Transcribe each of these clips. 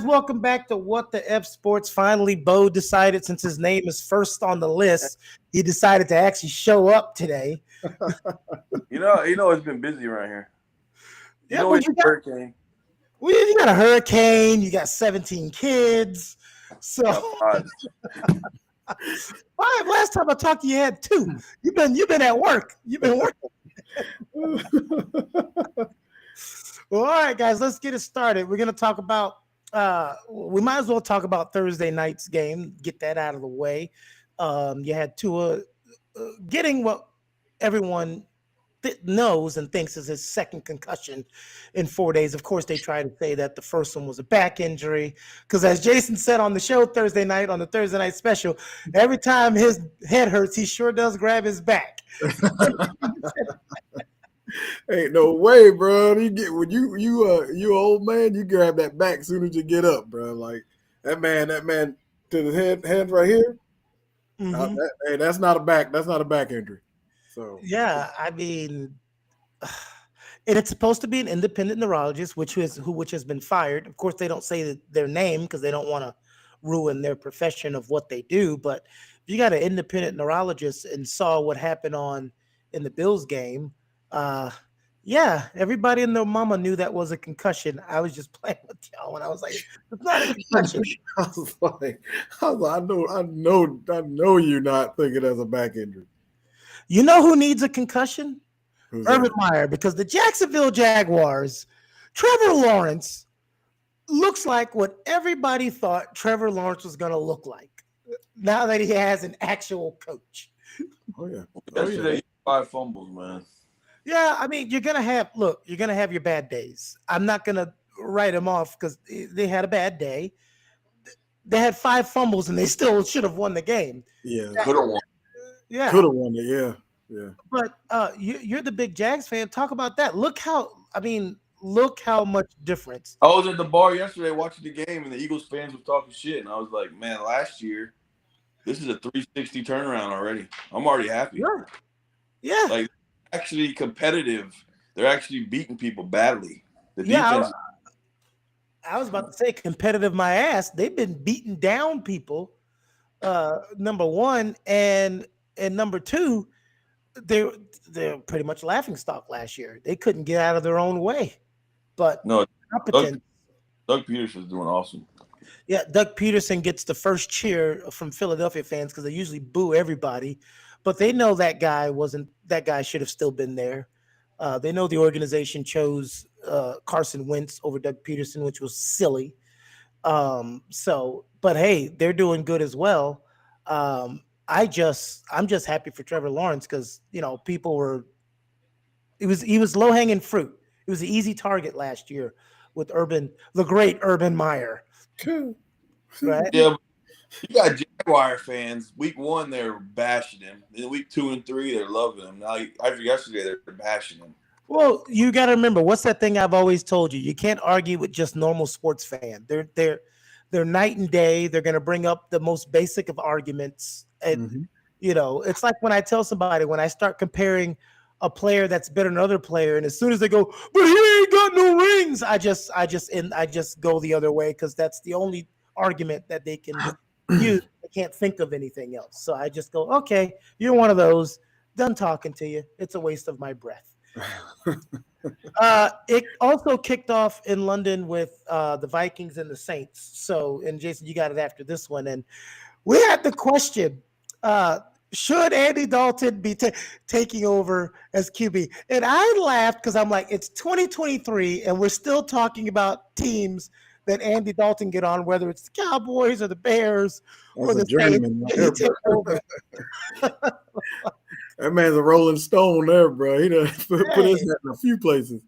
welcome back to What the F Sports. Finally, Bo decided, since his name is first on the list, he decided to actually show up today. It's been busy around here. It's hurricane. Well, you got a hurricane. You got 17 kids. So five. Last time I talked to you, had 2. You've been at work. You've been working. Well, all right, guys, let's get it started. We're gonna talk about. We might as well talk about Thursday night's game. Get that out of the way. You had Tua getting what everyone knows and thinks is his second concussion in 4 days. Of course, they try to say that the first one was a back injury because, as Jason said on the show Thursday night, on the Thursday night special, every time his head hurts, he sure does grab his back. Ain't no way, bro. You old man, you grab that back as soon as you get up, bro. Like that man to the head right here. Mm-hmm. That's not a back. That's not a back injury. So yeah, I mean, and it's supposed to be an independent neurologist, which has been fired. Of course, they don't say their name because they don't want to ruin their profession of what they do. But if you got an independent neurologist and saw what happened in the Bills game, yeah, everybody and their mama knew that was a concussion. I was just playing with y'all when I was like, it's not a concussion. I know you're not thinking that's a back injury. You know who needs a concussion? Urban Meyer, because the Jacksonville Jaguars, Trevor Lawrence looks like what everybody thought Trevor Lawrence was going to look like now that he has an actual coach. Oh, yeah. Yesterday, 5 fumbles, man. Yeah, I mean, you're going to have your bad days. I'm not going to write them off because they had a bad day. They had 5 fumbles and they still should have won the game. Yeah. Could have won. Yeah. Could have won it, yeah. Yeah. But you're the big Jags fan. Talk about that. Look how much difference. I was at the bar yesterday watching the game, and the Eagles fans were talking shit, and I was like, man, last year, this is a 360 turnaround already. I'm already happy. Sure. Yeah. Like, actually competitive. They're actually beating people badly. The defense. I was about to say competitive my ass. They've been beating down people, number one, and number two, they're pretty much laughingstock last year. They couldn't get out of their own way. But no, Doug Peterson's doing awesome. Yeah, Doug Peterson gets the first cheer from Philadelphia fans because they usually boo everybody. But they know that guy should have still been there. They know the organization chose Carson Wentz over Doug Peterson, which was silly. But hey, they're doing good as well. I'm just happy for Trevor Lawrence because people were. He was low hanging fruit. It was an easy target last year with the great Urban Meyer. Right? Yeah, you got Jaguar fans. Week 1, they're bashing him. In week 2 and 3, they're loving him. Now, after yesterday, they're bashing him. Well, you got to remember, what's that thing I've always told you? You can't argue with just normal sports fan. They're night and day. They're going to bring up the most basic of arguments, and it's like when I tell somebody when I start comparing a player that's better than another player, and as soon as they go, but he ain't got no rings, I just go the other way because that's the only argument that they can use. I can't think of anything else, so I just go, okay, you're one of those. Done talking to you. It's a waste of my breath. It also kicked off in London with the Vikings and the Saints. So, and Jason, you got it after this one, and we had the question. Should Andy Dalton be taking over as QB? And I laughed because I'm like, it's 2023, and we're still talking about teams that Andy Dalton get on, whether it's the Cowboys or the Bears or the Saints. That man's a rolling stone there, bro. He done put his head in a few places.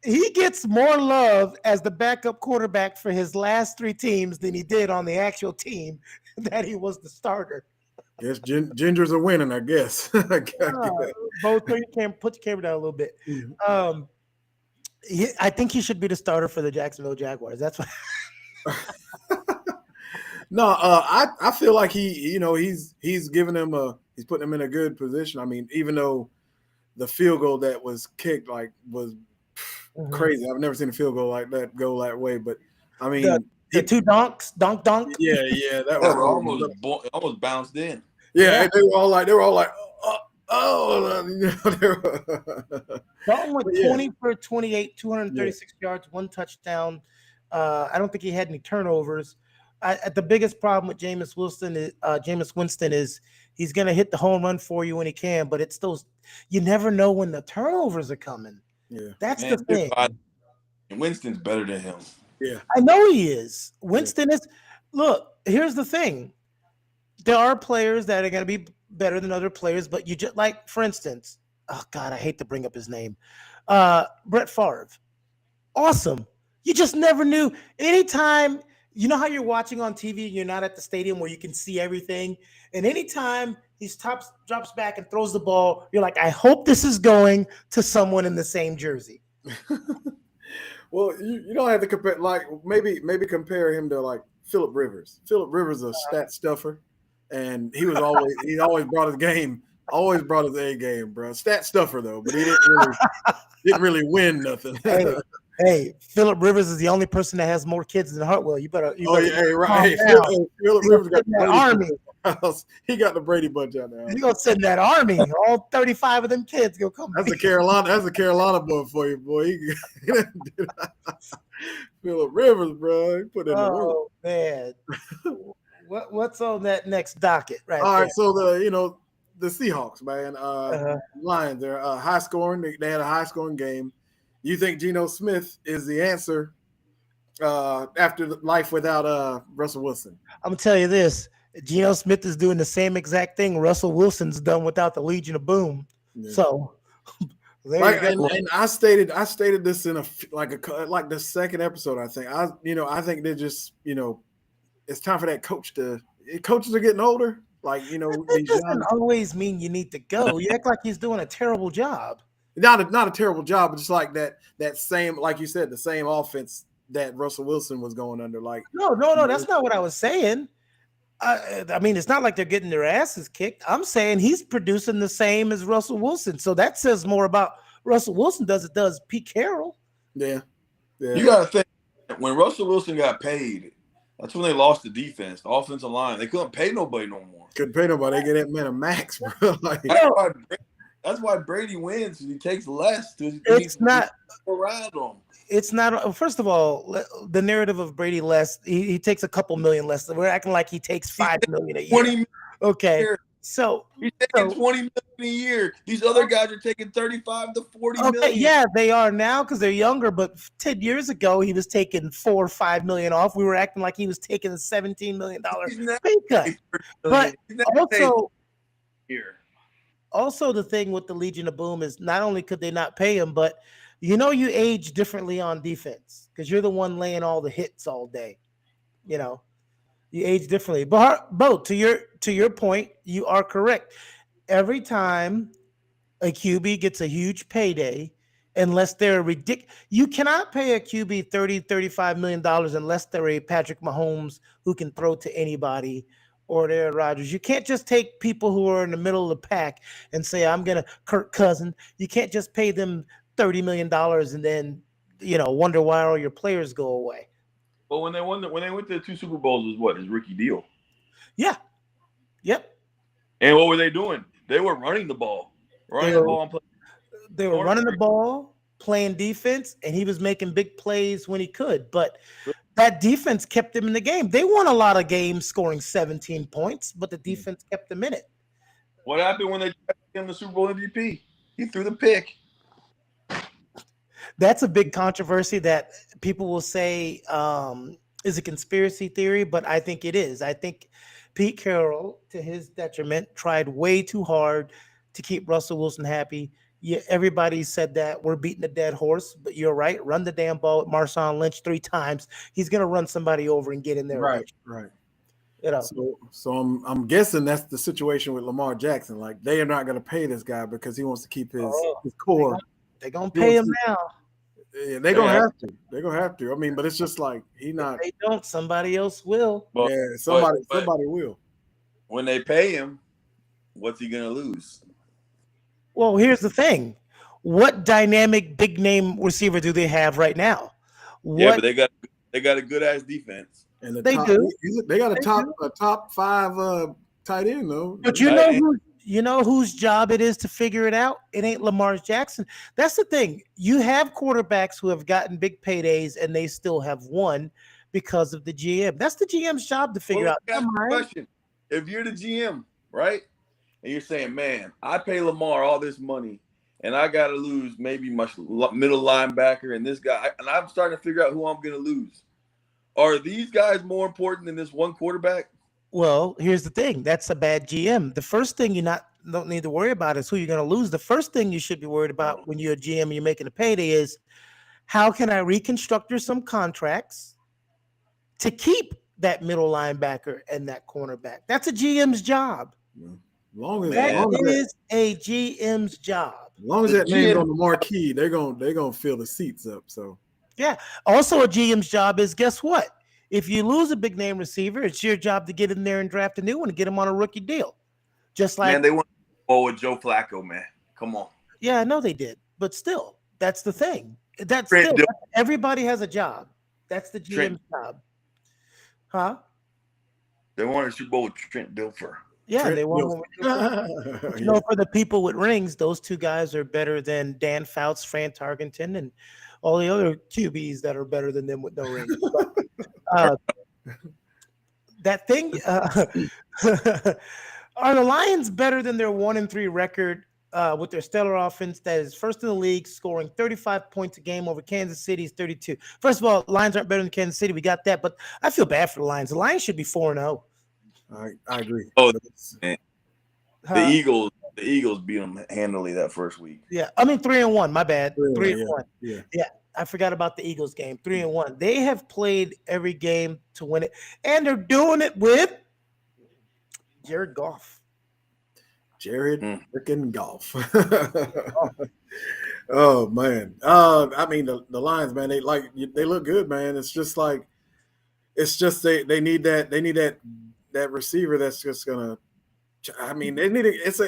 He gets more love as the backup quarterback for his last 3 teams than he did on the actual team that he was the starter. Guess Gingers are winning, I guess. Both put your camera down a little bit. Mm-hmm. I think he should be the starter for the Jacksonville Jaguars. That's what. No, I feel like he's giving him he's putting him in a good position. I mean, even though the field goal that was kicked was crazy. I've never seen a field goal like that go that way. But I mean, the two donks. Yeah, that Yeah, was almost bounced in. Yeah, and they were all like, they were, Dalton went yeah. 20 for 28, 236 yards, 1 touchdown. I don't think he had any turnovers. The biggest problem with Jameis Winston is he's going to hit the home run for you when he can, but it's those you never know when the turnovers are coming. Yeah, that's the thing. And Winston's better than him. Yeah, I know he is. Winston is. Look, here's the thing. There are players that are going to be better than other players, but you just like, for instance, oh God, I hate to bring up his name. Brett Favre. Awesome. You just never knew. Anytime, you know how you're watching on TV, you're not at the stadium where you can see everything. And anytime he drops back and throws the ball, you're like, I hope this is going to someone in the same jersey. Well, you don't have to compare, like maybe compare him to like Phillip Rivers. Phillip Rivers is a stat stuffer, and he always brought his game, always brought his A game, bro. Stat stuffer though, but he didn't really win nothing. Hey, Phillip Rivers is the only person that has more kids than Hartwell. You better right. Phillip Rivers got the army. He got the Brady bunch out now. You're gonna send that army. All 35 of them kids gonna come. That's a Carolina boy for you, boy. Phillip Rivers, bro. He put in the work. Oh man. What's on that next docket? Right. All there? right, so the Seahawks, man. Lions, they're high scoring. They had a high scoring game. You think Geno Smith is the answer after life without Russell Wilson? I'm gonna tell you this. Geno Smith is doing the same exact thing Russell Wilson's done without the Legion of Boom. Yeah. So, and I stated this in like the second episode. I think they're just it's time for that coaches are getting older. It doesn't always mean you need to go. You act like he's doing a terrible job. Not a terrible job, but just like that same, like you said, the same offense that Russell Wilson was going under. Like no, that's not what I was saying. I mean, it's not like they're getting their asses kicked. I'm saying he's producing the same as Russell Wilson. So that says more about Russell Wilson does Pete Carroll. Yeah. You got to think, when Russell Wilson got paid, that's when they lost the defense, the offensive line. They couldn't pay nobody no more. Couldn't pay nobody. They get that man a max, bro. That's why Brady wins. He takes less. It's not around him. It's not. First of all, the narrative of Brady less. He takes a couple million less. We're acting like he takes $5 million a year. 20 okay, year. So he's taking $20 million a year. These other guys are taking 35 to 40 million. Yeah, they are now because they're younger. But 10 years ago, he was taking $4 or $5 million off. We were acting like he was taking a $17 million pay cut. But also the thing with the Legion of Boom is not only could they not pay him, but you age differently on defense because you're the one laying all the hits all day. You age differently. But Bo, to your point, you are correct. Every time a QB gets a huge payday, unless they're ridiculous, you cannot pay a QB $30-35 million unless they're a Patrick Mahomes who can throw to anybody, or Aaron Rodgers. You can't just take people who are in the middle of the pack and say, I'm going to Kirk Cousins. You can't just pay them $30 million and then, wonder why all your players go away. Well, when they went to the 2 Super Bowls was what? His rookie deal. Yeah. Yep. And what were they doing? They were running the ball. They were running the ball, playing defense, and he was making big plays when he could. But that defense kept him in the game. They won a lot of games scoring 17 points, but the defense kept them in it. What happened when they gave him the Super Bowl MVP? He threw the pick. That's a big controversy that people will say is a conspiracy theory, but I think it is. I think Pete Carroll, to his detriment, tried way too hard to keep Russell Wilson happy. Yeah, everybody said that we're beating a dead horse, but you're right. Run the damn ball with Marshawn Lynch 3 times. He's going to run somebody over and get in there. Right. So I'm guessing that's the situation with Lamar Jackson. Like, they are not going to pay this guy because he wants to keep his core. They're going to pay him now. Yeah, they're going to have to. They're going to have to. I mean, but it's just like he not. If they don't, somebody else will. Somebody will. When they pay him, what's he going to lose? Well, here's the thing. What dynamic big name receiver do they have right now? Yeah, but they got They got a good ass defense. And the They top, do. they got a top 5 tight end though. But Tight you know whose job it is to figure it out? It ain't Lamar Jackson. That's the thing. You have quarterbacks who have gotten big paydays and they still have won because of the GM. That's the GM's job to figure out. Well, question: if you're the GM, right, and you're saying, "Man, I pay Lamar all this money, and I got to lose maybe my middle linebacker and this guy, and I'm starting to figure out who I'm going to lose. Are these guys more important than this one quarterback?" Well, here's the thing. That's a bad GM. The first thing don't need to worry about is who you're going to lose. The first thing you should be worried about when you're a GM and you're making a payday is how can I reconstruct some contracts to keep that middle linebacker and that cornerback? That's a GM's job. That is a GM's job. As long as that name's on the marquee, they're gonna fill the seats up. So yeah. Also, a GM's job is, guess what? If you lose a big name receiver, it's your job to get in there and draft a new one and get him on a rookie deal. Just like, man, they want to go with Joe Flacco, man. Come on. Yeah, I know they did, but still, that's the thing. Everybody has a job. That's the GM's job. Huh? They wanted to go with Trent Dilfer. Yeah, they want. For the people with rings, those two guys are better than Dan Fouts, Fran Tarkenton, and all the other QBs that are better than them with no rings. That thing, are the Lions better than their 1-3 record with their stellar offense that is first in the league, scoring 35 points a game over Kansas City's 32? First of all, Lions aren't better than Kansas City. We got that, but I feel bad for the Lions. The Lions should be 4-0. I agree. Oh, man. The Eagles beat them handily that first week. Yeah, I mean 3-1. My bad. 3-1. Yeah. I forgot about the Eagles game. 3-1. They have played every game to win it, and they're doing it with Jared Goff. Freaking Goff. Oh man. I mean the Lions, man. They look good, man. It's just they need that receiver that's just gonna. I mean, they need it's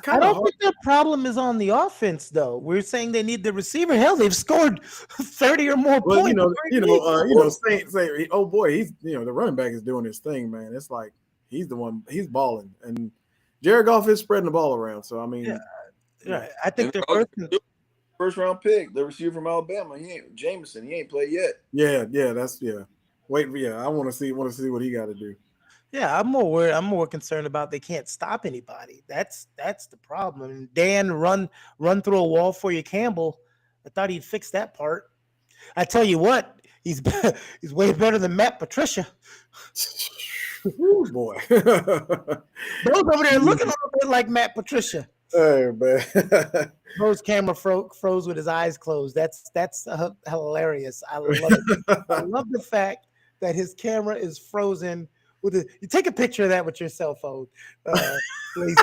kind of. I don't think their problem is on the offense, though. We're saying they need the receiver. Hell, they've scored 30 or more points. Say, oh boy, he's the running back is doing his thing, man. It's like he's the one, he's balling, and Jared Goff is spreading the ball around. So I mean, yeah. I think they're first round pick, the receiver from Alabama. Jameson. He ain't played yet. Yeah. Wait, I want to see what he got to do. Yeah, I'm more worried. I'm more concerned about they can't stop anybody. That's the problem. And Dan run through a wall for you, Campbell. I thought he'd fix that part. I tell you what, he's way better than Matt Patricia. Ooh, boy, those over there looking a little bit like Matt Patricia. Hey man, Bro's camera froze with his eyes closed. That's hilarious. I love it. I love the fact that his camera is frozen. You take a picture of that with your cell phone, Lazyboy. You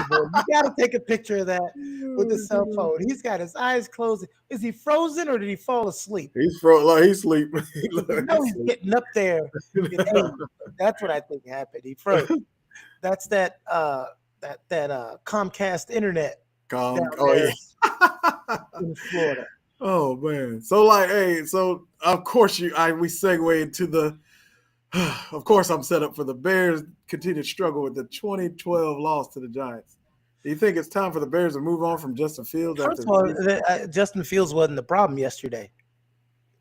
got to take a picture of that with the cell phone. He's got his eyes closed. Is he frozen or did he fall asleep? He's frozen. He's sleeping. He's getting up there. That's what I think happened. He froze. That's that Comcast internet. In Florida. Oh man. So of course we segue into the. Of course, I'm set up for the Bears' continued struggle with the 2012 loss to the Giants. Do you think it's time for the Bears to move on from Justin Fields? First of all, Justin Fields wasn't the problem yesterday.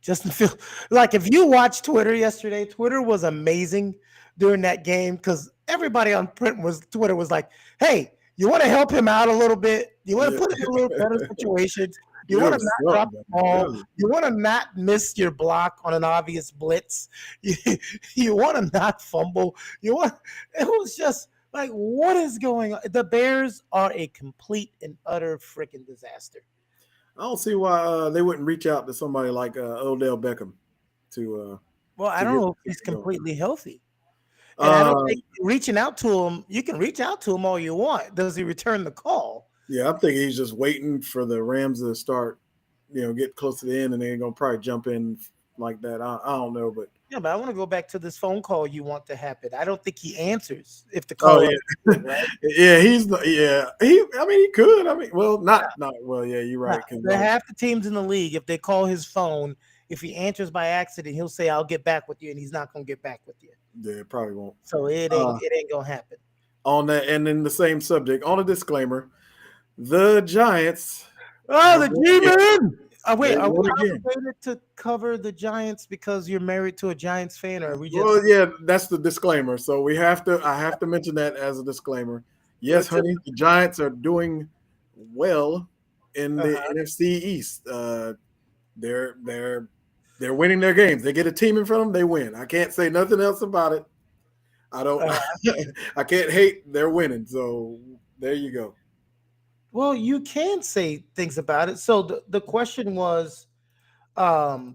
Justin Fields, if you watched Twitter yesterday, Twitter was amazing during that game because everybody on Twitter was like, "Hey, you want to help him out a little bit? You want to put him in a little better situations? You want to not drop the ball. You want to not miss your block on an obvious blitz. You want to not fumble. It was just like, what is going on? The Bears are a complete and utter freaking disaster. I don't see why they wouldn't reach out to somebody like Odell Beckham to. Well, I don't know if he's completely healthy. And I don't think reaching out to him, you can reach out to him all you want. Does he return the call? Yeah, I think he's just waiting for the Rams to start, get close to the end, and they're going to probably jump in like that. I don't know, but. Yeah, but I want to go back to this phone call you want to happen. I don't think he answers if the call is right? Yeah, he could. I mean, well, not well, yeah, you're right. Half the teams in the league, if they call his phone, if he answers by accident, he'll say, "I'll get back with you," and he's not gonna get back with you. Yeah, it probably won't. So it ain't gonna happen. On that, and in the same subject, on a disclaimer, the Giants. Oh, the G-Man! Wait, They are we won again. obligated to cover the Giants because you're married to a Giants fan, or are we just? Well, yeah, that's the disclaimer. So we have to. I have to mention that as a disclaimer. Yes, honey, the Giants are doing well in the NFC East. They're winning their games. They get a team in front of them, they win. I can't say nothing else about it. I don't. I can't hate. They're winning. So there you go. Well, you can say things about it. So the question was, are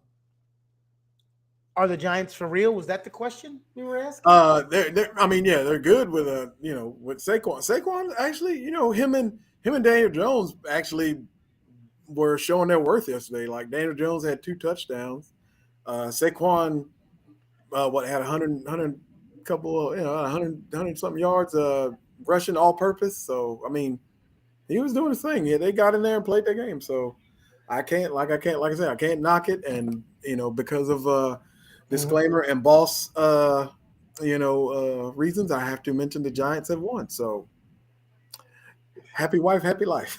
the Giants for real? Was that the question we were asking? I mean, yeah, they're good with with Saquon. Saquon actually, him and Daniel Jones actually were showing their worth yesterday. Like Daniel Jones had 2 touchdowns. Saquon, had 100 couple, 100 something yards rushing all purpose. So I mean, he was doing his thing. Yeah, they got in there and played their game. So I can't knock it. And because of disclaimer and boss reasons, I have to mention the Giants have won. So happy wife, happy life.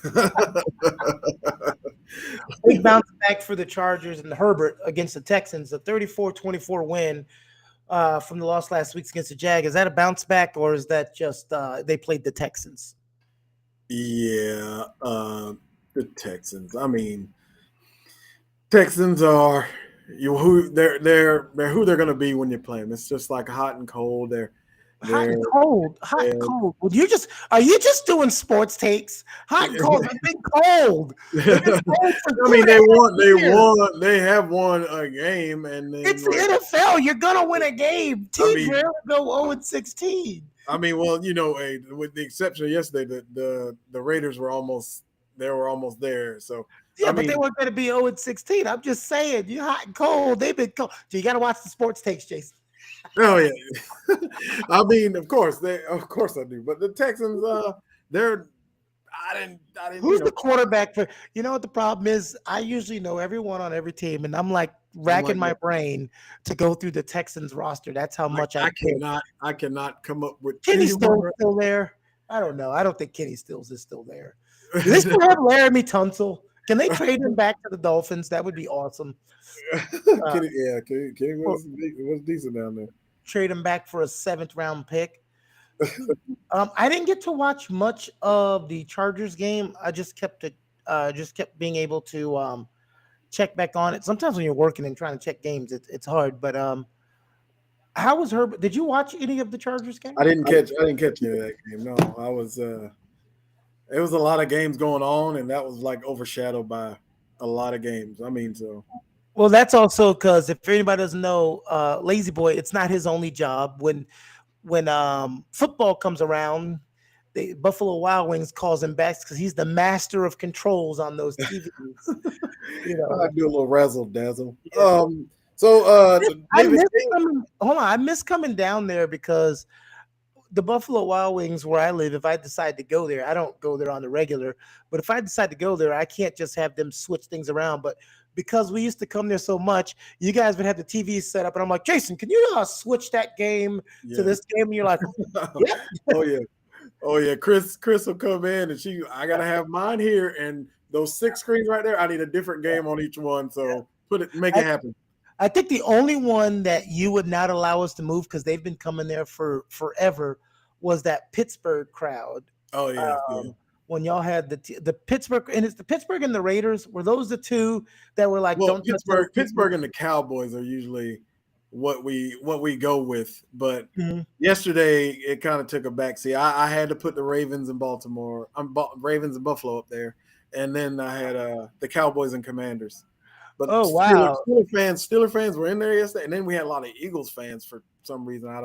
Big bounce back for the Chargers and Herbert against the Texans, a 34-24 win from the loss last week against the Jag. Is that a bounce back, or is that just they played the Texans? Yeah, the Texans. I mean, Texans are who they're who they're going to be when you play them. It's just like hot and cold. Hot and cold. Well, are you just doing sports takes? Hot and cold. They've been cold. I mean, they have won a game, and then it's the NFL. You're gonna win a game. Teams rarely go 0-16. I mean, well, with the exception of yesterday, the Raiders were almost there. So yeah, but they weren't going to be 0-16. I'm just saying, you're hot and cold. They've been cold. So you got to watch the sports takes, Jason. Oh yeah, I mean, of course I do. But the Texans, I didn't. Who's the quarterback for? You know what the problem is? I usually know everyone on every team, and I'm like racking my brain to go through the Texans roster. That's how much I cannot come up with. Kenny Stills still there? I don't know. I don't think Kenny Stills is still there. Do they still have Laramie Tunsil? Can they trade him back to the Dolphins? That would be awesome. Kenny was decent down there. Trade him back for a 7th round pick. I didn't get to watch much of the Chargers game. I just kept being able to check back on it. Sometimes when you're working and trying to check games, it's hard. But how was Herbert? Did you watch any of the Chargers game? I didn't catch any of that game. No, I was. It was a lot of games going on, and that was like overshadowed by a lot of games. I mean, so. Well, that's also because if anybody doesn't know, Lazyboy, it's not his only job. When football comes around, the Buffalo Wild Wings calls him back because he's the master of controls on those TVs. I do a little razzle dazzle. Yeah. I miss coming down there because the Buffalo Wild Wings, where I live, if I decide to go there, I don't go there on the regular. But if I decide to go there, I can't just have them switch things around. But because we used to come there so much, you guys would have the TV set up, and I'm like, Jason, can you switch that game to this game? And you're like, yeah. Oh yeah. Chris will come in, and I gotta have mine here, and those 6 screens right there. I need a different game on each one, so make it happen. I think the only one that you would not allow us to move because they've been coming there for forever was that Pittsburgh crowd. Oh yeah. When y'all had the Pittsburgh, and it's the Pittsburgh and the Raiders, were those the two that were like, don't Pittsburgh and the Cowboys are usually what we go with, but yesterday it kind of took a backseat. I had to put the Ravens and Ravens and Buffalo up there, and then I had the Cowboys and Commanders. But Steeler fans were in there yesterday, and then we had a lot of Eagles fans for some reason. I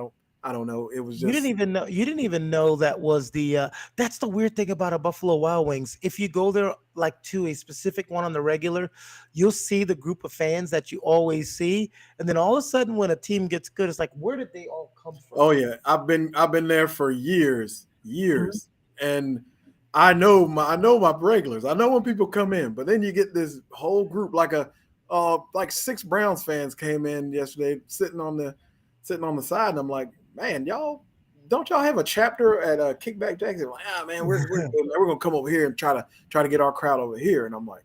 don't know. It was just you didn't even know that was the that's the weird thing about a Buffalo Wild Wings. If you go there like to a specific one on the regular, you'll see the group of fans that you always see, and then all of a sudden when a team gets good, it's like, where did they all come from? Oh yeah, I've been there for years, and I know my regulars. I know when people come in, but then you get this whole group like a like 6 Browns fans came in yesterday, sitting on the side, and I'm like, man, don't y'all have a chapter at Kickback Jackson? Like, man, we're gonna come over here and try to get our crowd over here, and I'm like,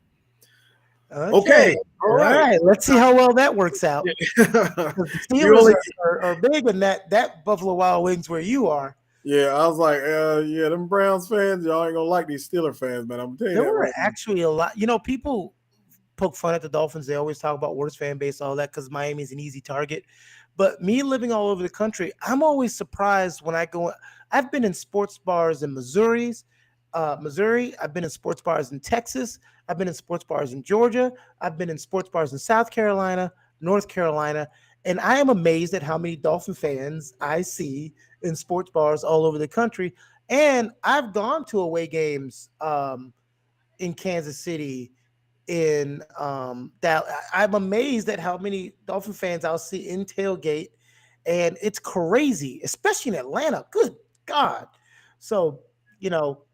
okay, all right. Let's see how well that works out. The Steelers are big in that Buffalo Wild Wings where you are. Yeah, I was like, yeah, them Browns fans, y'all ain't gonna like these Steeler fans, man. I'm telling you, there were actually a lot. People poke fun at the Dolphins. They always talk about worst fan base, all that, because Miami's an easy target. But me living all over the country, I'm always surprised when I go. I've been in sports bars in Missouri. I've been in sports bars in Texas. I've been in sports bars in Georgia. I've been in sports bars in South Carolina, North Carolina. And I am amazed at how many Dolphin fans I see in sports bars all over the country. And I've gone to away games in Kansas City, in that I'm amazed at how many Dolphin fans I'll see in tailgate, and it's crazy, especially in Atlanta. Good God. So,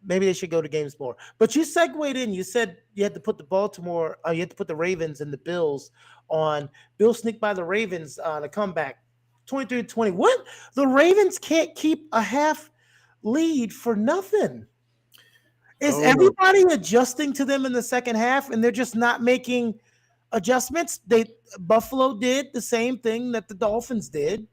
maybe they should go to games more. But you segued in. You said you had to put you had to put the Ravens and the Bills on. Bill sneaked by the Ravens on a comeback, 23-20. What? The Ravens can't keep a half lead for nothing. Is everybody adjusting to them in the second half, and they're just not making adjustments? Buffalo did the same thing that the Dolphins did,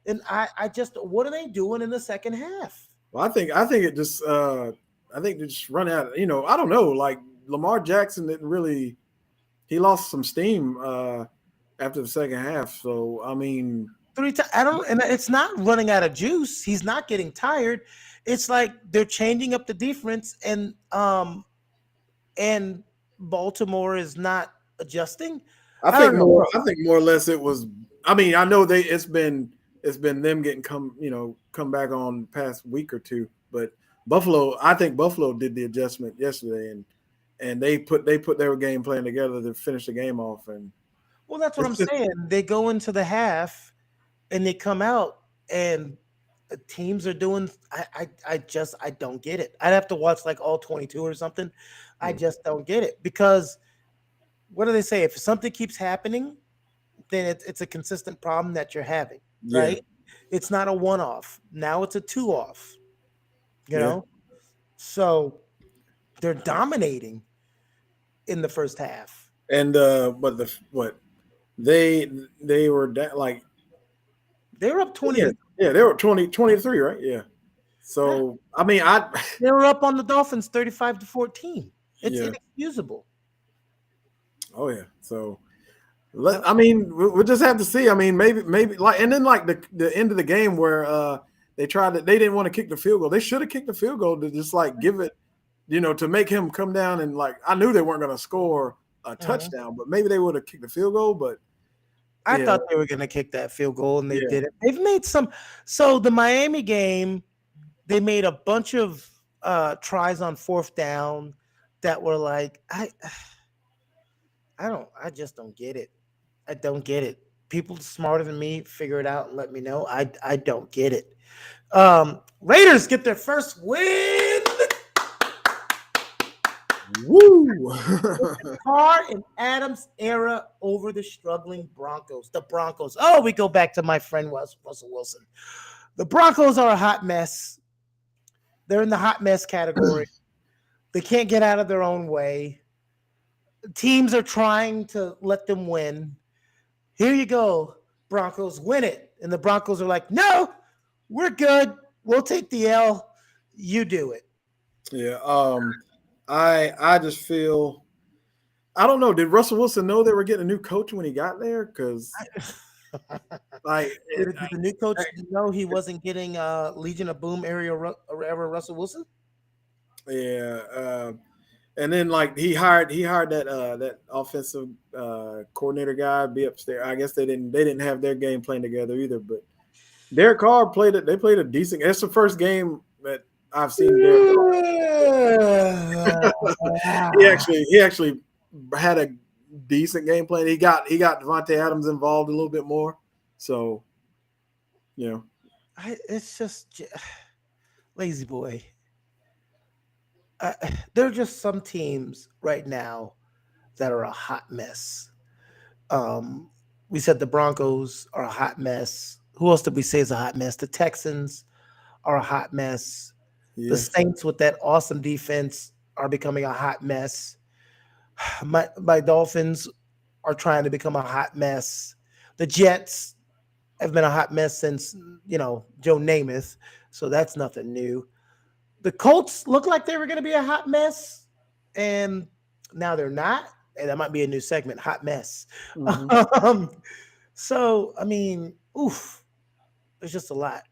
and I just, what are they doing in the second half? Well, I think it just they just run out. I don't know. Like Lamar Jackson didn't really. He lost some steam after the second half. So I mean, 3 times. And it's not running out of juice. He's not getting tired. It's like they're changing up the defense, and Baltimore is not adjusting. I think more or less it was. I mean, I know it's been them getting come back on the past week or two, but I think Buffalo did the adjustment yesterday, and they put their game plan together to finish the game off. And well, that's what I'm saying. They go into the half, and they come out, and teams are doing. I don't get it. I'd have to watch like all 22 or something. I just don't get it, because what do they say? If something keeps happening, then it's a consistent problem that you're having, right? It's not a one-off. Now it's a two-off. So they're dominating in the first half. And but they were like they were up 20. Yeah, they were 23, right? Yeah. So I mean, they were up on the Dolphins 35-14. It's inexcusable. Oh yeah. So I mean, we'll just have to see. I mean, maybe like, and then like the end of the game where they didn't want to kick the field goal. They should have kicked the field goal to just like give it, to make him come down, and like, I knew they weren't going to score a touchdown, but maybe they would have kicked the field goal. But I thought they were going to kick that field goal, and they didn't. They've made some. So the Miami game, they made a bunch of tries on fourth down that were like, I just don't get it. I don't get it. People smarter than me, figure it out and let me know. I don't get it. Raiders get their first win. Woo! Carr and Adams era over the struggling Broncos. The Broncos. Oh, we go back to my friend Russell Wilson. The Broncos are a hot mess. They're in the hot mess category. They can't get out of their own way. Teams are trying to let them win. Here you go, Broncos, win it. And the Broncos are like, no, we're good. We'll take the L. You do it. Yeah. I just feel, I don't know. Did Russell Wilson know they were getting a new coach when he got there? Because like, did the new coach know he wasn't getting Legion of Boom era Russell Wilson? Yeah. And then like he hired that offensive coordinator guy be upstairs. I guess they didn't have their game plan together either. But Derek Carr played it. They played a decent. It's the first game that I've seen Derek Carr. he actually had a decent game plan. He got Devontae Adams involved a little bit more. So, it's just Lazyboy. There are just some teams right now that are a hot mess. We said the Broncos are a hot mess. Who else did we say is a hot mess? The Texans are a hot mess. The Yeah. Saints with that awesome defense are becoming a hot mess. My Dolphins are trying to become a hot mess. The Jets have been a hot mess since, Joe Namath, so that's nothing new. The Colts look like they were going to be a hot mess, and now they're not. And that might be a new segment, hot mess. Mm-hmm. Um, so, I mean, oof, there's just a lot.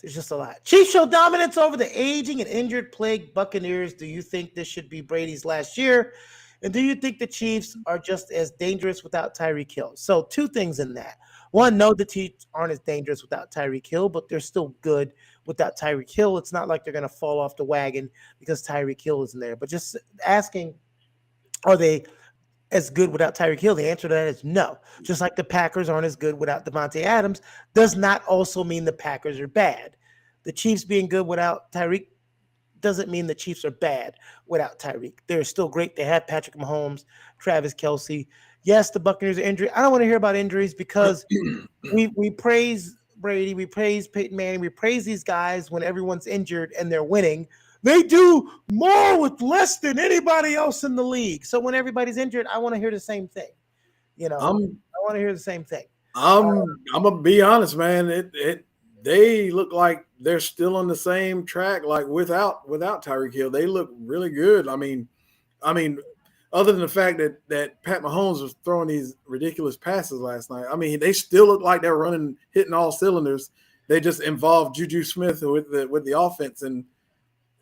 There's just a lot. Chiefs show dominance over the aging and injured plagued Buccaneers. Do you think this should be Brady's last year? And do you think the Chiefs are just as dangerous without Tyreek Hill? So, two things in that. One, no, the Chiefs aren't as dangerous without Tyreek Hill, but they're still good without Tyreek Hill. It's not like they're going to fall off the wagon because Tyreek Hill isn't there. But just asking, are they as good without Tyreek Hill? The answer to that is no. Just like the Packers aren't as good without Devontae Adams does not also mean the Packers are bad. The Chiefs being good without Tyreek doesn't mean the Chiefs are bad without Tyreek. They're still great. They have Patrick Mahomes, Travis Kelce. Yes, the Buccaneers are injured. I don't want to hear about injuries because we praise Brady, we praise Peyton Manning, we praise these guys when everyone's injured and they're winning. They do more with less than anybody else in the league. So when everybody's injured, I want to hear the same thing. I want to hear the same thing. I'm gonna be honest, man. They look like they're still on the same track, like without Tyreek Hill. They look really good. I mean, other than the fact that Pat Mahomes was throwing these ridiculous passes last night, I mean, they still look like they're hitting all cylinders. They just involved Juju Smith with the offense, and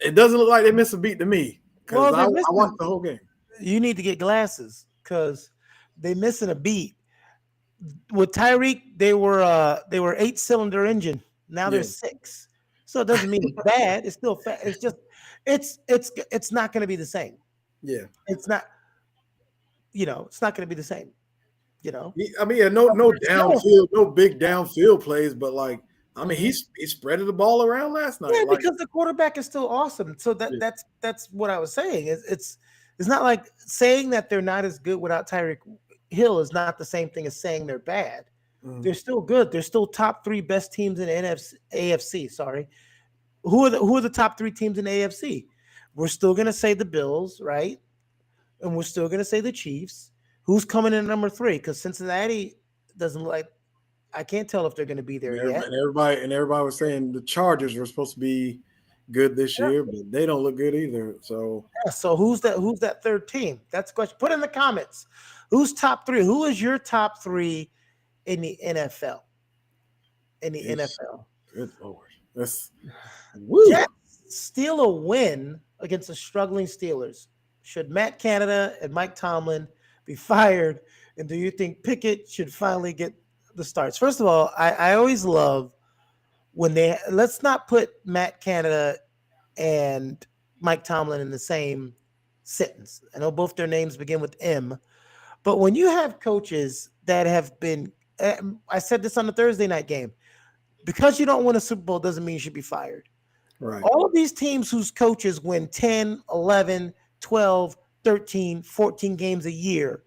it doesn't look like they missed a beat to me because I watched the whole game. You need to get glasses because they missing a beat. With Tyreek, they were 8-cylinder engine. Now they're 6. So it doesn't mean it's bad. It's still fast. It's just it's not going to be the same. Yeah, it's not. It's not going to be the same. I mean, no downfield, no big downfield plays, but like, I mean, he spreaded the ball around last night. Yeah, because the quarterback is still awesome. So that's what I was saying. It's not like saying that they're not as good without Tyreek Hill is not the same thing as saying they're bad. They're still good. They're still top 3 best teams in the AFC. Sorry, who are the top 3 teams in the AFC? We're still gonna say the Bills, right? And we're still gonna say the Chiefs. Who's coming in number 3? Because Cincinnati doesn't look like. I can't tell if they're going to be there yet. And everybody was saying the Chargers were supposed to be good this year, but they don't look good either. So who's that third team? That's the question. Put in the comments. Who's top 3? Who is your top 3 in the NFL? NFL. Good Lord. That's Jets steal a win against the struggling Steelers. Should Matt Canada and Mike Tomlin be fired? And do you think Pickett should finally get the starts? First of all, I always love when let's not put Matt Canada and Mike Tomlin in the same sentence. I know both their names begin with M, but when you have coaches that have been, I said this on the Thursday night game, because you don't win a Super Bowl doesn't mean you should be fired. Right. All of these teams whose coaches win 10, 11, 12, 13, 14 games a year,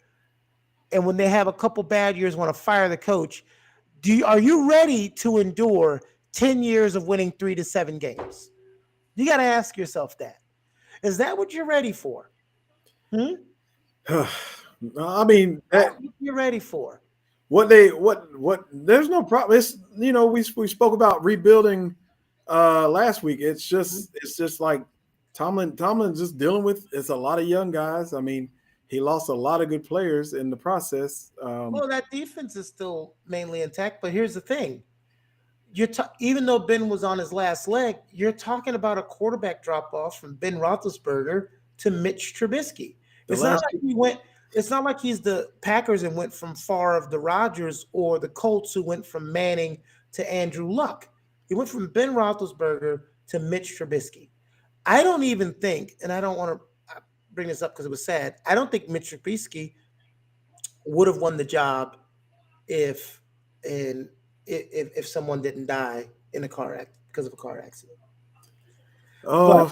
and when they have a couple bad years want to fire the coach, are you ready to endure 10 years of winning 3 to 7 games? You got to ask yourself that. Is that what you're ready for? I mean, that's what you're ready for. What there's no problem. It's, we spoke about rebuilding last week. It's just like Tomlin's just dealing with, it's a lot of young guys. I mean, he lost a lot of good players in the process. Well, that defense is still mainly intact, but here's the thing. Even though Ben was on his last leg, you're talking about a quarterback drop-off from Ben Roethlisberger to Mitch Trubisky. It's not like he's the Packers and went from Favre to Rodgers, or the Colts who went from Manning to Andrew Luck. He went from Ben Roethlisberger to Mitch Trubisky. I don't even think, and I don't want to bring this up because it was sad, I don't think Mitch Trubisky would have won the job if someone didn't die in a car accident because of a car accident. Oh,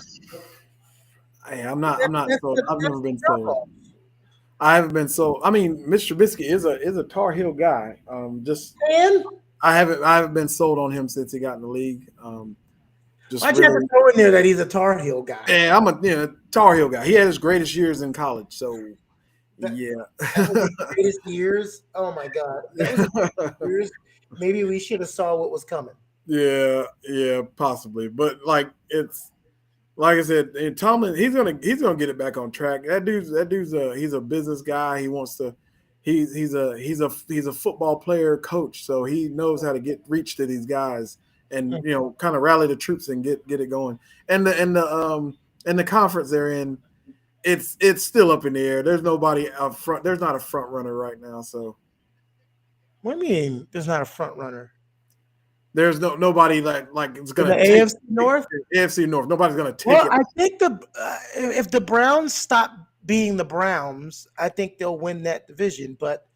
I've never been told. I haven't been so. I mean, Mr. Trubisky is a Tar Heel guy. Just And I haven't been sold on him since he got in the league. Just why'd you have to really, throw in there that he's a Tar Heel guy? and I'm a Tar Heel guy. He had his greatest years in college, so That, yeah. that was his greatest years. Oh my God, that was his greatest years. Maybe we should have saw what was coming. Yeah, possibly. But like it's like I said, and Tomlin, he's gonna get it back on track. That dude's he's a business guy. He wants to. He's a football player coach, so he knows how to get reach to these guys and kind of rally the troops and get it going. And the conference they're in, it's still up in the air. There's nobody up front. There's not a front runner right now. So What do you mean? There's not a front runner there's nobody like it's in gonna the take AFC North. AFC North. Nobody's gonna take Well, it. I think if the Browns stop being the Browns, I think they'll win that division. But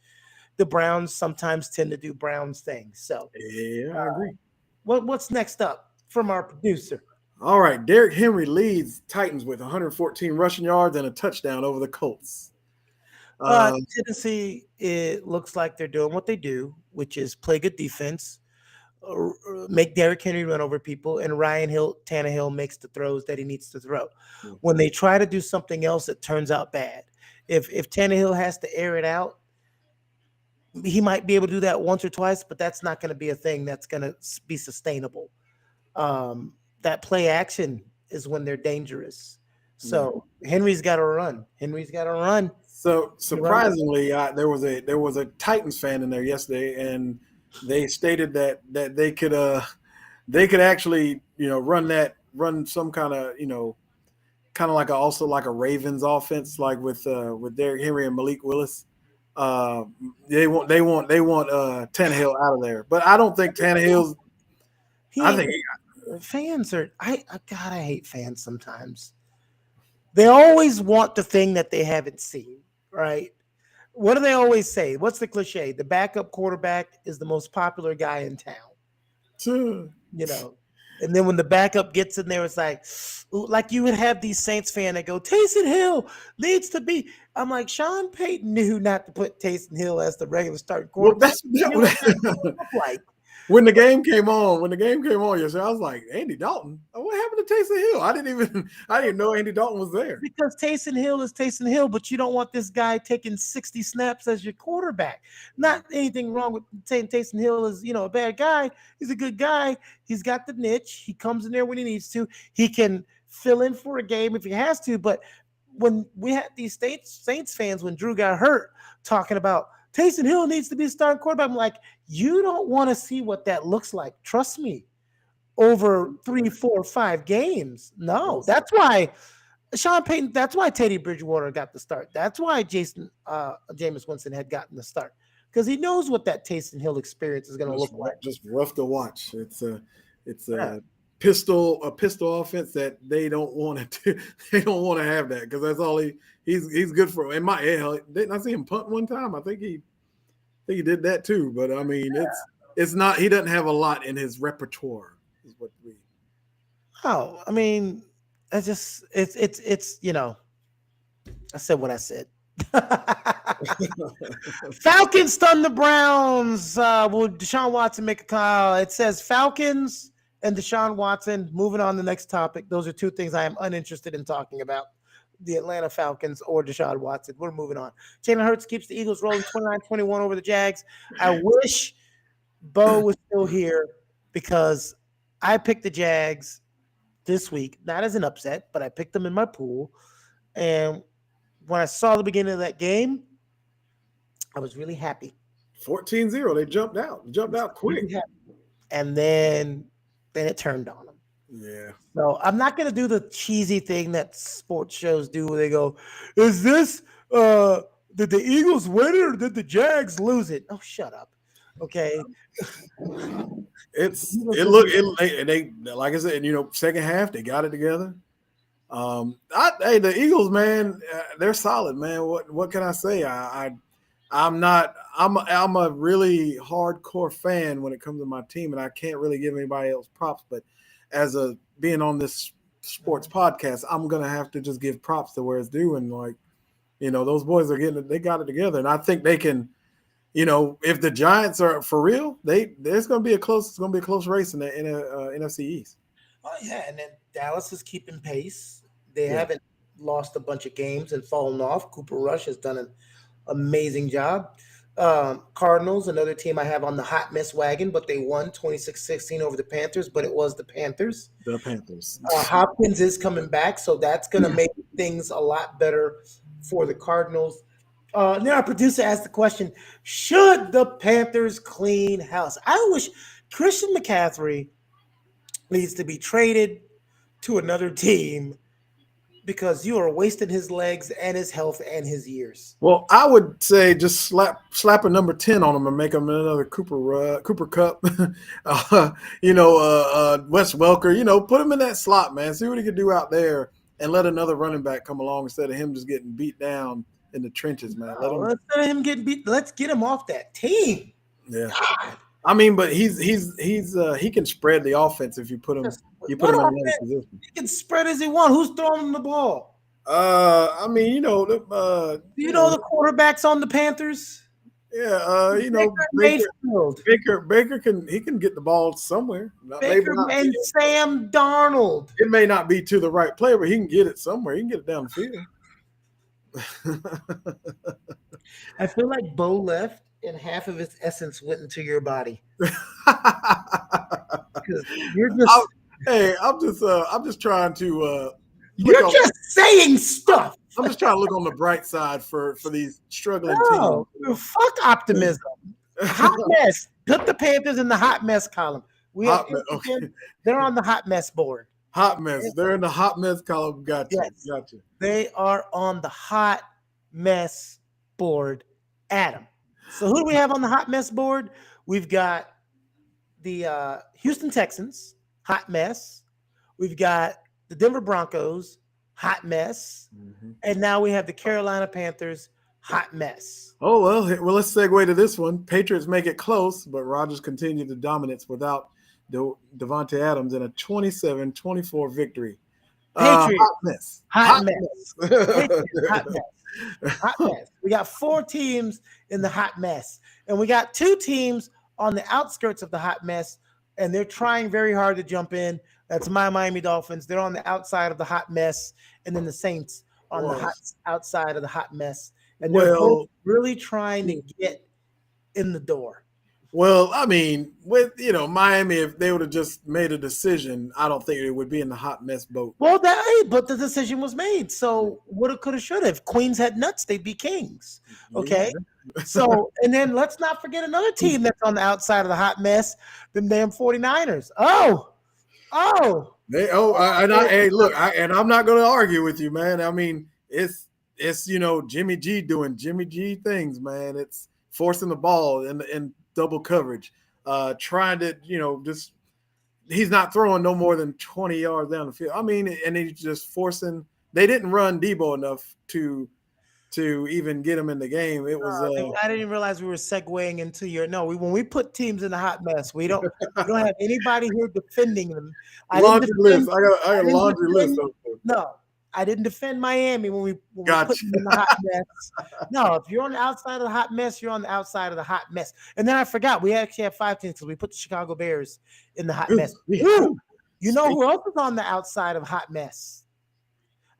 the Browns sometimes tend to do Browns things. So Yeah, I agree. what's next up from our producer? All right, Derrick Henry leads Titans with 114 rushing yards and a touchdown over the Colts. Tennessee, it looks like they're doing what they do, which is play good defense, make Derrick Henry run over people, and Tannehill makes the throws that he needs to throw. When they try to do something else, it turns out bad. If Tannehill has to air it out, he might be able to do that once or twice, but that's not going to be a thing that's going to be sustainable. That play action is when they're dangerous. So Henry's got to run. So surprisingly, there was a Titans fan in there yesterday, and they stated that they could actually run some kind of like also like a Ravens offense, like with Derrick Henry and Malik Willis. They want Tannehill out of there, but I don't think Tannehill's. I think fans are. God, I hate fans sometimes. They always want the thing that they haven't seen, right? What do they always say? What's the cliche? The backup quarterback is the most popular guy in town. And then when the backup gets in there, it's like you would have these Saints fan that go, Taysom Hill needs to be. I'm like, Sean Payton knew not to put Taysom Hill as the regular starting quarterback. Like when the game came on yesterday, I was like, Andy Dalton. What happened to Taysom Hill? I didn't know Andy Dalton was there. Because Taysom Hill is Taysom Hill, but you don't want this guy taking 60 snaps as your quarterback. Not anything wrong with saying Taysom Hill is, a bad guy. He's a good guy. He's got the niche. He comes in there when he needs to. He can fill in for a game if he has to. But when we had these Saints fans, when Drew got hurt, talking about Taysom Hill needs to be a starting quarterback, I'm like, you don't want to see what that looks like. Trust me. Over 3, 4, 5 games. No, that's why Sean Payton, that's why Teddy Bridgewater got the start. That's why Jameis Winston had gotten the start. Because he knows what that Taysom Hill experience is going to look like. Just rough to watch. It's a pistol offense that they don't want to have that, because that's all he's good for. In my hell, didn't I see him punt one time? I think he did that too. But I mean, it's not. He doesn't have a lot in his repertoire. Is what we. Oh, I mean, it's I said what I said. Falcons stun the Browns. Will Deshaun Watson make a call? It says Falcons and Deshaun Watson. Moving on to the next topic. Those are two things I am uninterested in talking about. The Atlanta Falcons or Deshaun Watson. We're moving on. Jalen Hurts keeps the Eagles rolling 29-21 over the Jags. I wish Bo was still here, because I picked the Jags this week, not as an upset, but I picked them in my pool. And when I saw the beginning of that game, I was really happy. 14-0. They jumped out quick. Really, and then it turned on them. Yeah. So I'm not going to do the cheesy thing that sports shows do, where they go, is this, did the Eagles win it or did the Jags lose it? Oh, shut up. Okay. They like I said, second half they got it together. The Eagles, man, they're solid, man. What can I say? I'm a really hardcore fan when it comes to my team, and I can't really give anybody else props. But as being on this sports podcast, I'm gonna have to just give props to where it's due. And like Those boys they got it together, and I think they can. If the Giants are for real, it's going to be a close race in the NFC East. Oh yeah, and then Dallas is keeping pace. They haven't lost a bunch of games and fallen off. Cooper Rush has done an amazing job. Cardinals, another team I have on the hot mess wagon, but they won 26-16 over the Panthers, but it was the Panthers. The Panthers. Hopkins is coming back, so that's going to make things a lot better for the Cardinals. Now our producer asked the question, should the Panthers clean house? I wish Christian McCaffrey needs to be traded to another team because you are wasting his legs and his health and his years. Well, I would say just slap a number 10 on him and make him another Cooper Cup. Wes Welker, put him in that slot, man. See what he can do out there and let another running back come along instead of him just getting beat down in the trenches, man. Instead of him getting beat, let's get him off that team. Yeah. God. I mean, but he can spread the offense if you put him in another position. He can spread as he wants. Who's throwing him the ball? I mean, do you know the quarterbacks on the Panthers? Yeah, Baker can get the ball somewhere. Baker and Sam Darnold. It may not be to the right player, but he can get it somewhere. He can get it down the field. I feel like Bo left and half of his essence went into your body. You're just I'm just trying to you're just saying stuff. I'm just trying to look on the bright side for these struggling teams. Fuck optimism. Hot mess. Put the Panthers in the hot mess column. They're on the hot mess board. Hot mess. They're in the hot mess column. Gotcha. Yes. Gotcha. They are on the hot mess board, Adam. So who do we have on the hot mess board? We've got the Houston Texans, hot mess. We've got the Denver Broncos, hot mess. Mm-hmm. And now we have the Carolina Panthers, hot mess. Oh, well, let's segue to this one. Patriots make it close, but Rodgers continued the dominance without Devontae Adams in a 27-24 victory. Patriots. Hot mess. Hot mess. Patriots, hot mess. Hot mess. We got 4 teams in the hot mess, and we got 2 teams on the outskirts of the hot mess, and they're trying very hard to jump in. That's my Miami Dolphins. They're on the outside of the hot mess, and then the Saints on the outside of the hot mess, and they're both really trying to get in the door. Well, I mean, with Miami, if they would have just made a decision, I don't think it would be in the hot mess boat. Well, but the decision was made. So woulda, coulda, shoulda. If Queens had nuts, they'd be kings. Okay. Yeah. So, and then let's not forget another team that's on the outside of the hot mess, the damn 49ers. And I'm not going to argue with you, man. I mean, it's Jimmy G doing Jimmy G things, man. It's forcing the ball and double coverage, trying to, just he's not throwing no more than 20 yards down the field. I mean, and he's just forcing. They didn't run Debo enough to even get him in the game. It was. I didn't realize we were segueing into when we put teams in the hot mess, we don't have anybody here defending them. Laundry list. I got a laundry list. No. I didn't defend Miami when we put them in the hot mess. No, if you're on the outside of the hot mess, you're on the outside of the hot mess. And then I forgot, we actually have 5 teams because we put the Chicago Bears in the hot mess. You know who else is on the outside of hot mess?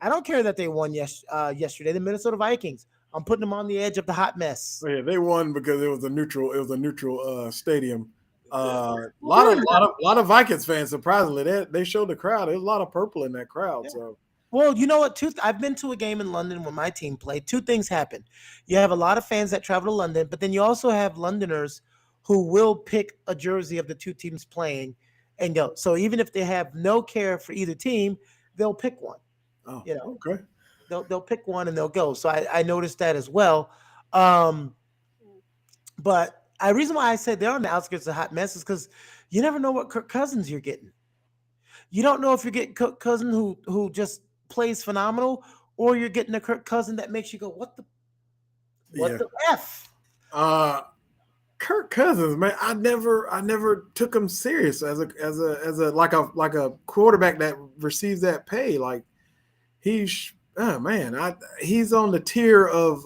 I don't care that they won yesterday. The Minnesota Vikings. I'm putting them on the edge of the hot mess. Yeah, they won because it was a neutral stadium. A lot of Vikings fans, surprisingly, they showed the crowd. There's a lot of purple in that crowd. Yeah. So. Well, you know what? I've been to a game in London when my team played. 2 things happen. You have a lot of fans that travel to London, but then you also have Londoners who will pick a jersey of the 2 teams playing and go. So even if they have no care for either team, they'll pick one. Oh, okay. They'll pick one and they'll go. So I noticed that as well. But the reason why I said they're on the outskirts of hot mess is because you never know what Kirk Cousins you're getting. You don't know if you're getting Kirk Cousins who just plays phenomenal, or you're getting a Kirk Cousin that makes you go, what the F? Kirk Cousins, man, I never took him serious as a like a quarterback that receives that pay. Like oh man, he's on the tier of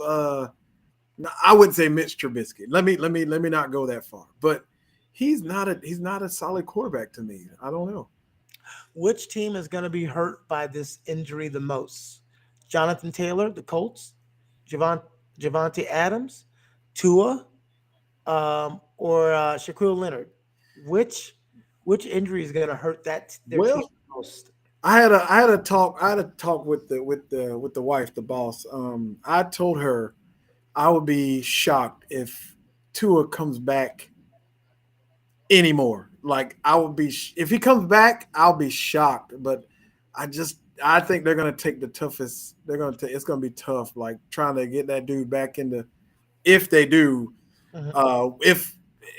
I wouldn't say Mitch Trubisky. Let me not go that far. But he's not a solid quarterback to me. I don't know. Which team is going to be hurt by this injury the most? Jonathan Taylor, the Colts, Javante Adams, Tua, or Shaquille Leonard? Which which injury is going to hurt their team Well, the most? I had a talk with the wife, the boss. I told her I would be shocked if Tua comes back anymore. Like I would be if he comes back, I'll be shocked. But I think they're gonna take the toughest. It's gonna be tough. Like trying to get that dude back into. If they do, Mhm. if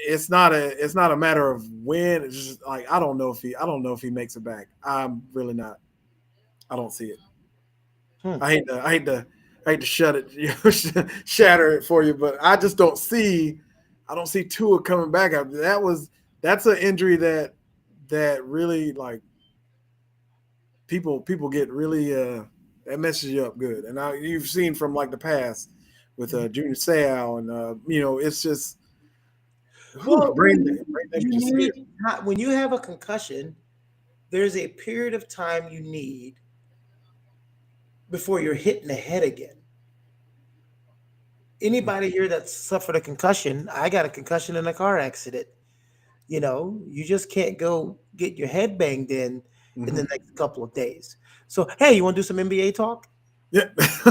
it's not a matter of when. It's just like I don't know if he makes it back. I'm really not. I don't see it. Hmm. I hate to shut it, shatter it for you, but I just don't see. I don't see Tua coming back after that's an injury that really like people get really that messes you up good, and you've seen from like the past with Junior Seau and it's just Well, brain damage you is here. need when you have a concussion, there's a period of time you need before you're hit in the head again. Anybody here that suffered a concussion, I got a concussion in a car accident. You just can't go get your head banged in the Mhm. next couple of days. So, hey, you want to do some NBA talk? Yeah,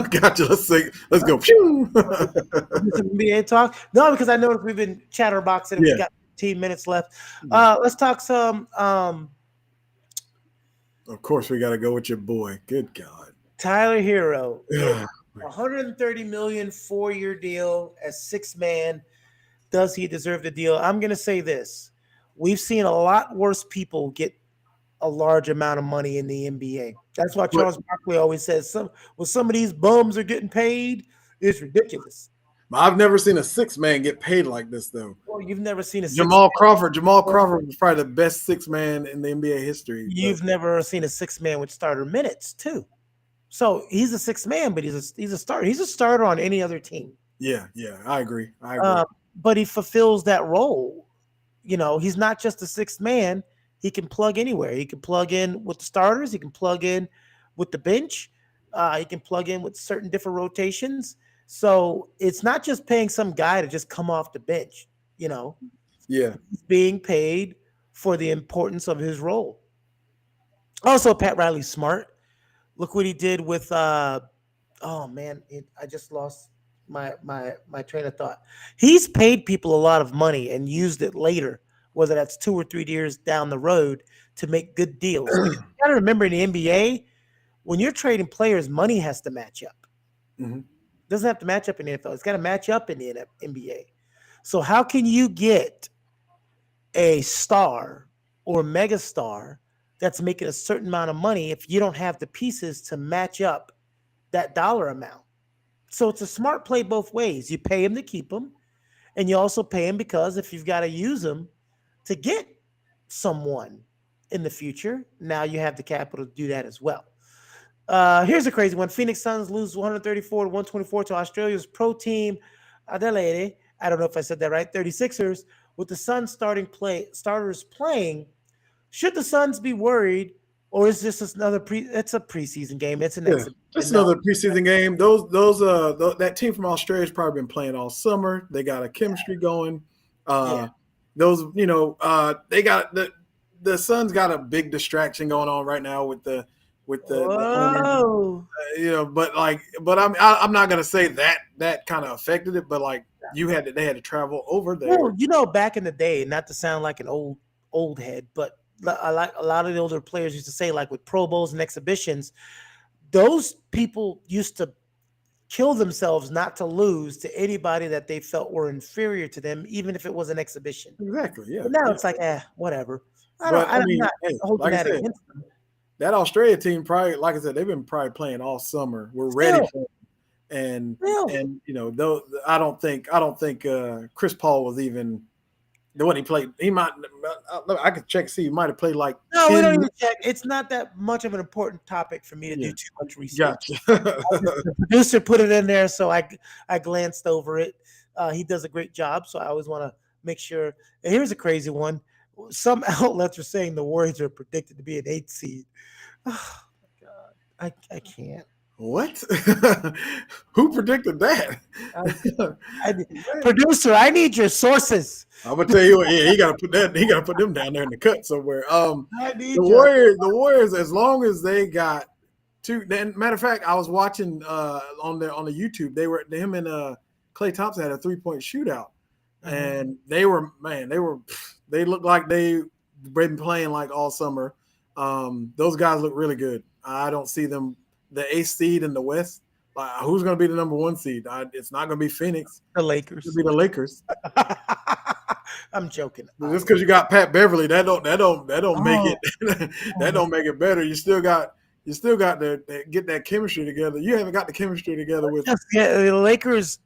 gotcha. Let's go. Pew! Do some NBA talk? No, because I noticed we've been chatterboxing and we Yeah. got 15 minutes left. Yeah. Let's talk some Of course, we got to go with your boy. Good God. Tyler Hero. Yeah. 130 million 4-year deal as six man. Does he deserve the deal? I'm going to say this. We've seen a lot worse people get a large amount of money in the NBA. That's why But Charles Barkley always says some of these bums are getting paid, it's ridiculous. I've never seen a six-man get paid like this, though. Well, you've never seen a six. Jamal Crawford was probably the best six-man in the NBA history. But You've never seen a six man with starter minutes too. So he's a six man, but he's a starter. He's a starter on any other team. yeah, I agree. But he fulfills that role. He's not just a sixth man. He can plug anywhere. He can plug in with the starters. He can plug in with the bench. He can plug in with certain different rotations. So it's not just paying some guy to just come off the bench. Yeah. He's being paid for the importance of his role. Also, Pat Riley's smart. Look what he did with. Oh man, I just lost my train of thought. He's paid people a lot of money and used it later, whether that's 2 or 3 years down the road, to make good deals. Because you got to remember in the NBA, when you're trading players, money has to match up. Mhm. It doesn't have to match up in the NFL. It's got to match up in the NBA. So how can you get a star or mega star that's making a certain amount of money if you don't have the pieces to match up that dollar amount? So it's a smart play both ways. You pay him to keep him, and you also pay him because if you've got to use him to get someone in the future, now you have the capital to do that as well. Here's a crazy one. Phoenix Suns lose 134 to 124 to Australia's pro team Adelaide. I don't know if I said that right. 36ers with the Suns starters playing. Should the Suns be worried, or is this another it's a preseason game? It's an exhibition. Just another preseason game. That team from Australia has probably been playing all summer. They got a chemistry going. Yeah. They got the Suns got a big distraction going on right now with the owner. I'm not gonna say that kind of affected it, but like they had to travel over there. Well, back in the day, not to sound like an old head, but I like a lot of the older players used to say, like with Pro Bowls and exhibitions, those people used to kill themselves not to lose to anybody that they felt were inferior to them, even if it was an exhibition. Exactly. Yeah. But now yeah. it's like, whatever. I'm Hey, not holding like I that said, against them. that Australia team probably, like I said, they've been probably playing all summer. We're ready for it. And though I don't think Chris Paul was even The one he played, he might. I could check see. He might have played like. No, 10 we don't even check. It's not that much of an important topic for me to do too much research. Gotcha. The producer put it in there, so I glanced over it. He does a great job, so I always want to make sure. And here's a crazy one. Some outlets are saying the Warriors are predicted to be an 8 seed. Oh my God, I can't. What? Who predicted that? Producer, I need your sources. I'm gonna tell you what. Yeah, he got to put them down there in the cut somewhere. The Warriors, as long as they got two. Matter of fact, I was watching on the YouTube. Him and Klay Thompson had a 3-point shootout, and they looked like they've been playing like all summer. Those guys look really good. I don't see them the 8th seed in the West. Who's going to be the number 1 seed? It's not going to be Phoenix. The Lakers. It'll be the Lakers. I'm joking. Just because you got Pat Beverly, that don't make it. That don't make it better. You still got to get that chemistry together. You haven't got the chemistry together with. The Lakers.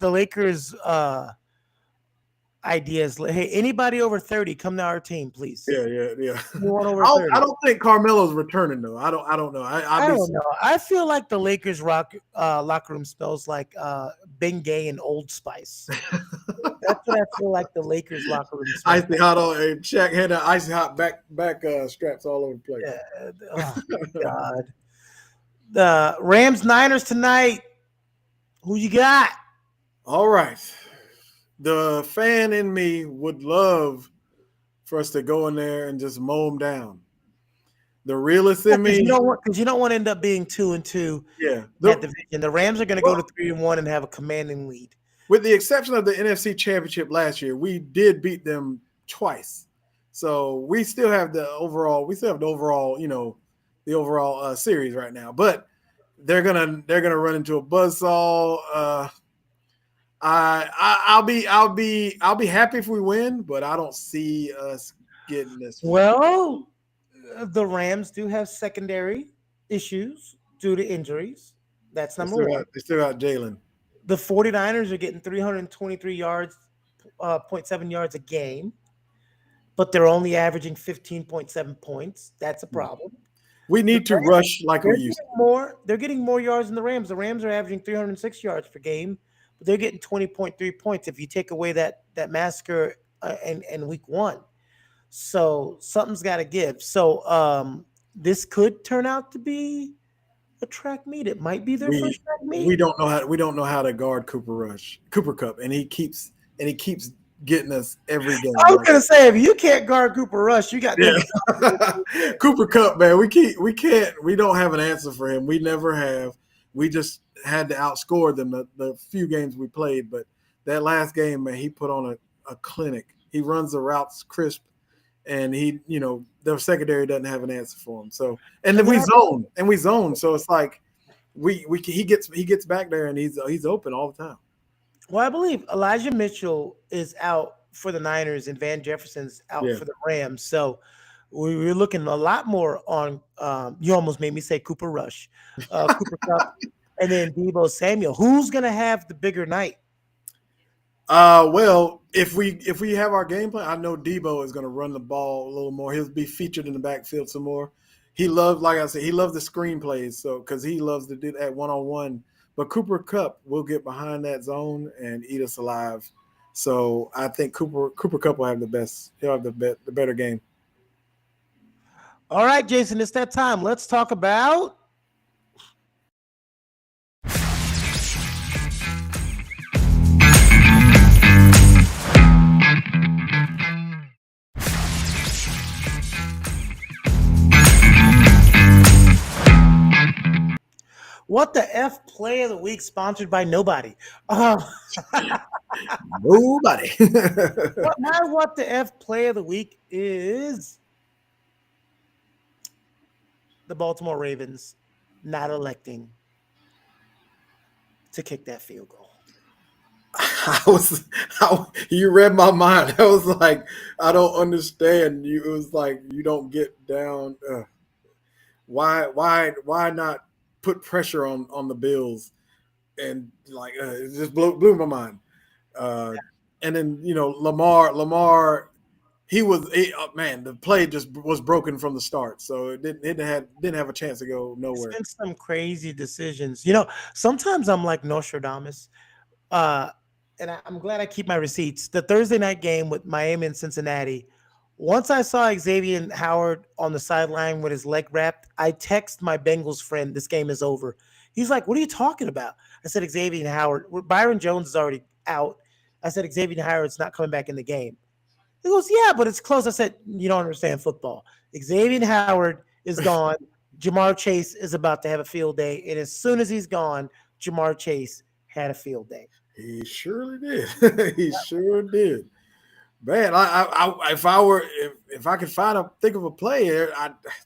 Ideas. Hey, anybody over 30, come to our team, please. Yeah. Over 30. I don't think Carmelo's returning though. I don't know. I don't know. I feel like the Lakers locker room smells like Bengay and Old Spice. That's what I feel like the Lakers locker room smells. Icy hot on. Shaq had the icy hot back straps all over the place. Yeah. Oh my God. The Rams Niners tonight. Who you got? All right. The fan in me would love for us to go in there and just mow them down. The realist in me, because you don't want to end up being 2-2. Yeah, that division. The Rams are going to go to 3-1 and have a commanding lead. With the exception of the NFC Championship last year, we did beat them twice, so we still have the overall. The overall series right now. But they're gonna run into a buzzsaw. I'll be happy if we win, but I don't see us getting this. Well, the Rams do have secondary issues due to injuries. That's number one. They still got Jalen. The 49ers are getting 323 yards, 0.7 yards a game, but they're only averaging 15.7 points. That's a problem. We need to rush like we used to. They're getting more yards than the Rams. The Rams are averaging 306 yards per game. But they're getting 20.3 points if you take away that massacre in week 1. So something's got to give. So this could turn out to be a track meet. It might be their first track meet. We don't know how to guard Cooper Cup, and he keeps getting us every game. I was gonna say, if you can't guard Cooper Rush, you got Cooper Cup, man. We don't have an answer for him. We never have. We just had to outscore them the few games we played, but that last game, man, he put on a clinic. He runs the routes crisp, and their secondary doesn't have an answer for him. So, and then we zone. So it's like he gets back there and he's open all the time. Well, I believe Elijah Mitchell is out for the Niners and Van Jefferson's out for the Rams. So we're looking a lot more on. You almost made me say Cooper Rush, Cooper Cup. And then Deebo Samuel. Who's gonna have the bigger night? Well, if we have our game plan, I know Deebo is gonna run the ball a little more. He'll be featured in the backfield some more. He loves, like I said, he loves the screen plays, so because he loves to do that 1-on-1. But Cooper Cup will get behind that zone and eat us alive. So I think Cooper Cup will have he'll have the better game. All right, Jason, it's that time. Let's talk about What the F Play of the Week, sponsored by nobody. Nobody. My What the F Play of the Week is the Baltimore Ravens not electing to kick that field goal. You read my mind. I was like, I don't understand. It was like, you don't get down. Why not put pressure on the Bills? And it just blew my mind. And then Lamar man, the play just was broken from the start, so it didn't have a chance to go It's nowhere. been some crazy decisions. Sometimes I'm like Nostradamus. Uh, and I'm glad I keep my receipts. The Thursday night game with Miami and Cincinnati. Once I saw Xavier Howard on the sideline with his leg wrapped, I text my Bengals friend, "This game is over." He's like, "What are you talking about?" I said, "Xavier Howard, Byron Jones is already out." I said, "Xavier Howard's not coming back in the game." He goes, "Yeah, but it's close." I said, "You don't understand football. Xavier Howard is gone. Jamar Chase is about to have a field day. And as soon as he's gone, Jamar Chase had a field day." He surely did. He sure did. Man, if I could think of a player,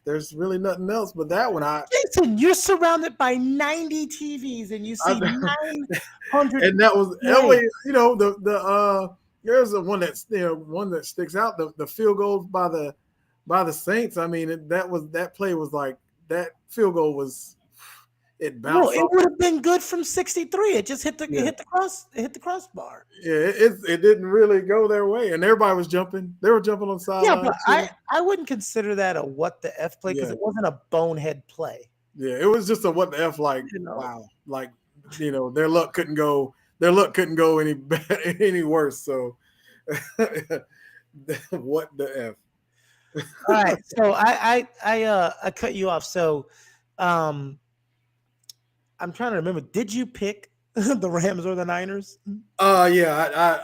there's really nothing else but that one. Jason, you're surrounded by 90 TVs and you see 900. And that was plays. there's one that sticks out, the field goals by the Saints. I mean, that play was like, that field goal was, it No, bounced it off. would have been good from 63. It just hit the crossbar. Yeah, it didn't really go their way, and everybody was jumping. They were jumping on the Yeah, sideline. but I wouldn't consider that a what the F play because it wasn't a bonehead play. Yeah, it was just a what the F, like, wow, like, their luck couldn't go any better, any worse. So what the F. All right, so I cut you off. So I'm trying to remember. Did you pick the Rams or the Niners? Yeah,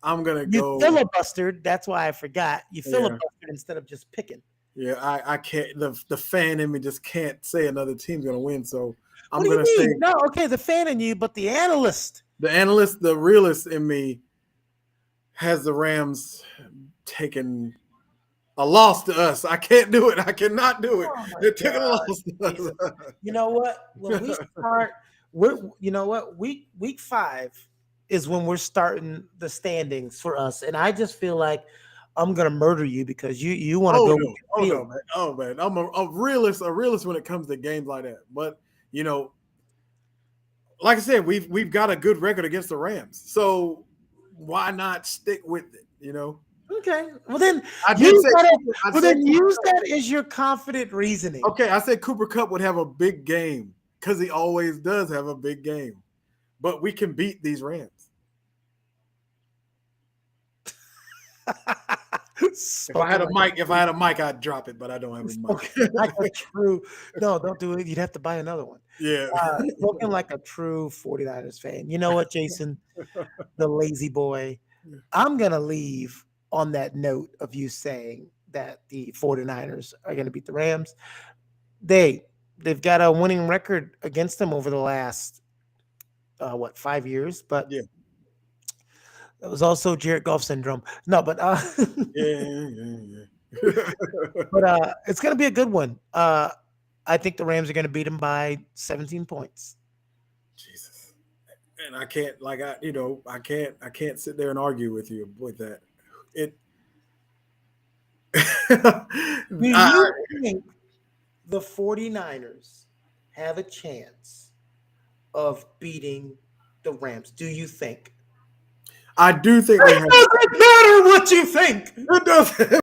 I'm gonna go. You filibustered. That's why I forgot. You filibustered instead of just picking. Yeah, I can't. The fan in me just can't say another team's gonna win. So I'm What do gonna you say mean? No, okay, the fan in you, but the analyst. the realist in me has the Rams taking a loss to us. I can't do it. I cannot do it. They're taking a loss to us. You know what? When we start, week 5 is when we're starting the standings for us, and I just feel like I'm gonna murder you because you want to go. No, man. Oh man, I'm a realist when it comes to games like that. But like I said, we've got a good record against the Rams, so why not stick with it? Okay. Well then, use that as your confident reasoning. Okay, I said Cooper Kupp would have a big game because he always does have a big game, but we can beat these Rams. If I had a mic, I'd drop it, but I don't have a mic. Like a true, no, don't do it. You'd have to buy another one. Yeah. Spoken like a true 49ers fan. You know what, Jason? The lazy boy. I'm going to leave on that note of you saying that the 49ers are going to beat the Rams. They've got a winning record against them over the last, 5 years? But yeah. It was also Jared Goff syndrome. No, but yeah. But it's going to be a good one. I think the Rams are going to beat them by 17 points. Jesus, and I can't sit there and argue with you with that. Do you think the 49ers have a chance of beating the Rams? Do you think? I do think they have. It doesn't matter what you think. It doesn't